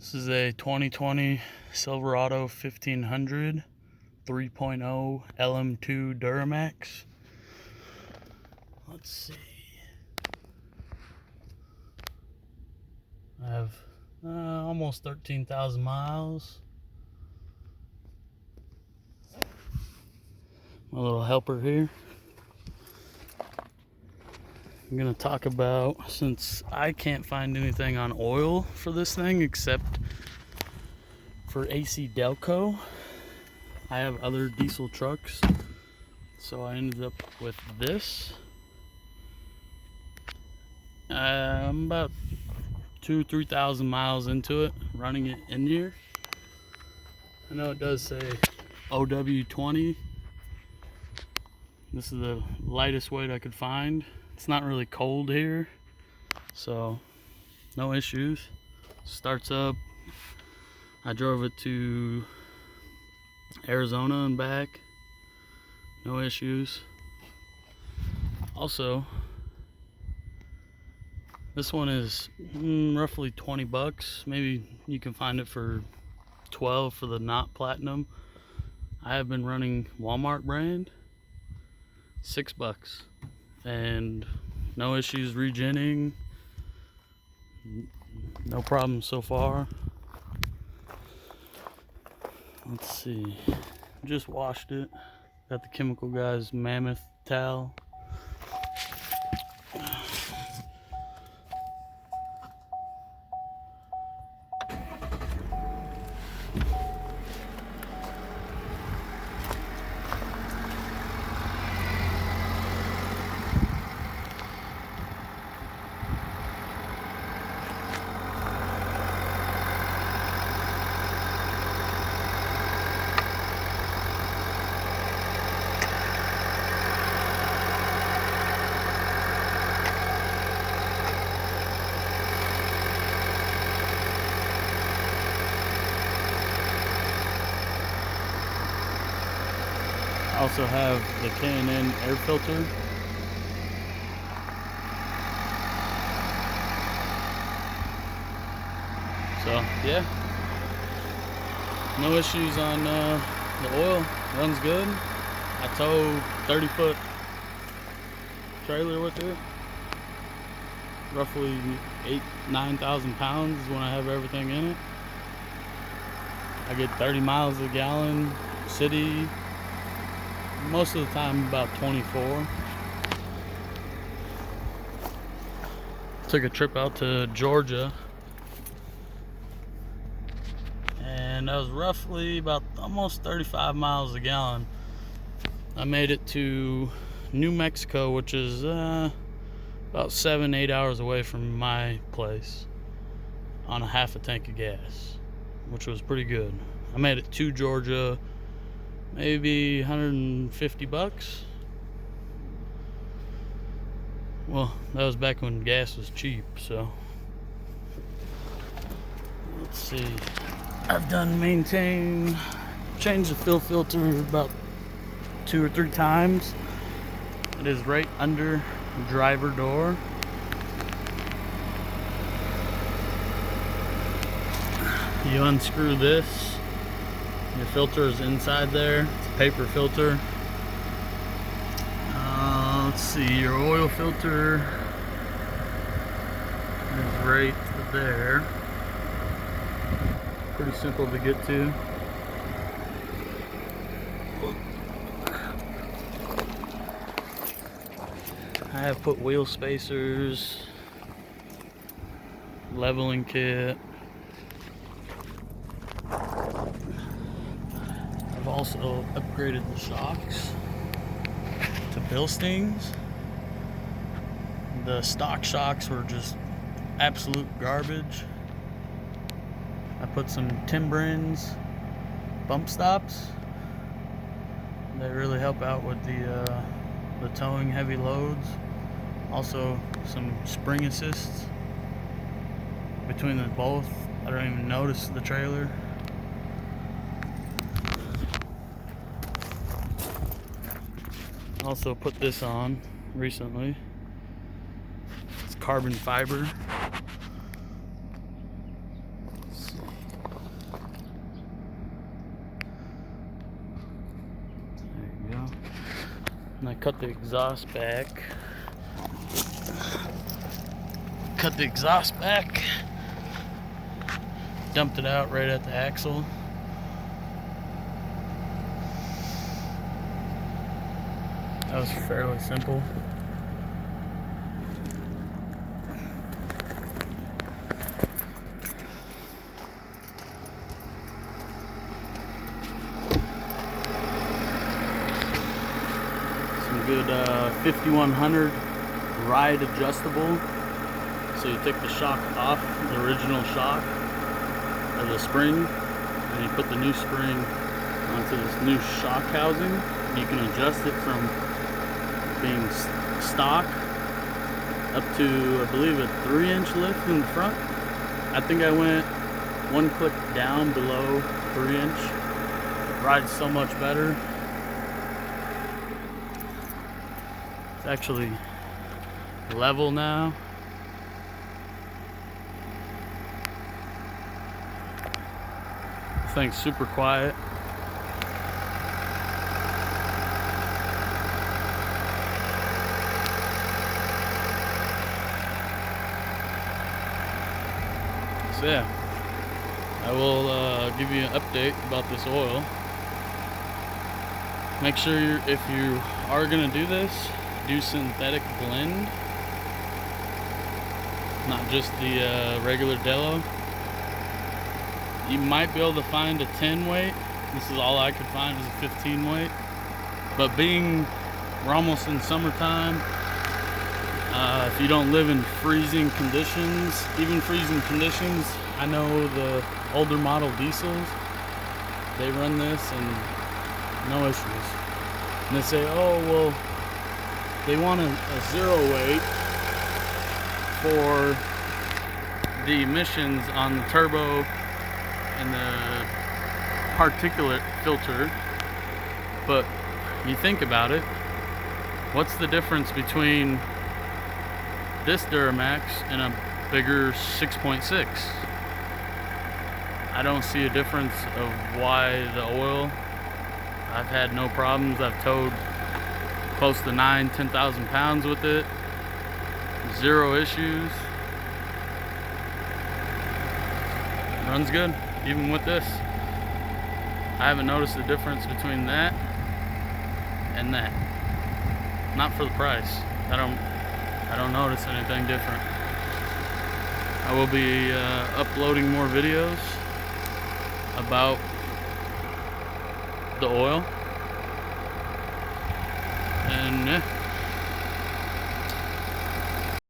This is a 2020 Silverado 1500 3.0 lm2 duramax. Let's see. I have almost 13,000 miles. My little helper here. I'm gonna talk about, since I can't find anything on oil for this thing except for AC Delco. I have other diesel trucks, so I ended up with this. I'm about 2,000-3,000 miles into it, running it in here. I know it does say OW20. This is the lightest weight I could find. It's not really cold here, so no issues. Starts up. I drove it to Arizona and back. No issues. Also, this one is roughly 20 bucks. Maybe you can find it for 12 for the not platinum. I have been running Walmart brand. $6 and no issues regenning. No problem so far. Let's see. Just washed it. Got the chemical guy's mammoth towel. I also have the K&N air filter. So yeah, no issues on the oil. Runs good. I tow 30-foot trailer with it. Roughly 8,000-9,000 pounds is when I have everything in it. I get 30 miles a gallon city. Most of the time about 24. Took a trip out to Georgia, and that was roughly about almost 35 miles a gallon. I made it to New Mexico, which is about 7-8 hours away from my place, on a half a tank of gas, which was pretty good. I made it to Georgia maybe 150 bucks. Well, that was back when gas was cheap, so let's see. I've done changed the fuel filter about 2 or 3 times. It is right under the driver door. You unscrew this. Your filter is inside there. It's a paper filter. Let's see, your oil filter is right there. Pretty simple to get to. I have put wheel spacers, leveling kit. I've also upgraded the shocks to Bilsteins. The stock shocks were just absolute garbage. I put some Timbrins bump stops. They really help out with the towing heavy loads. Also some spring assists between the both. I don't even notice the trailer. Also put this on recently. It's carbon fiber. Let's see. And I cut the exhaust back. Dumped it out right at the axle. That was fairly simple. Some good 5100 ride adjustable. So you take the shock off, the original shock of the spring, and you put the new spring onto this new shock housing. You can adjust it from being stock up to, I believe, a 3-inch lift in the front. I think I went one click down below 3-inch. Rides so much better. It's actually level now. This thing's super quiet. So yeah, I will give you an update about this oil. Make sure if you are gonna do this, do synthetic blend, not just the regular Delo. You might be able to find a 10 weight. This is all I could find is a 15 weight. But being we're almost in summertime, if you don't live in freezing conditions, even freezing conditions, I know the older model diesels, they run this and no issues. And they say, oh, well, they want a 0 weight for the emissions on the turbo and the particulate filter. But you think about it, what's the difference between this Duramax and a bigger 6.6? I don't see a difference of why the oil. I've had no problems. I've towed close to 10,000 pounds with it. 0 issues. Runs good, even with this. I haven't noticed a difference between that and that. Not for the price. I don't notice anything different. I will be uploading more videos about the oil. And yeah.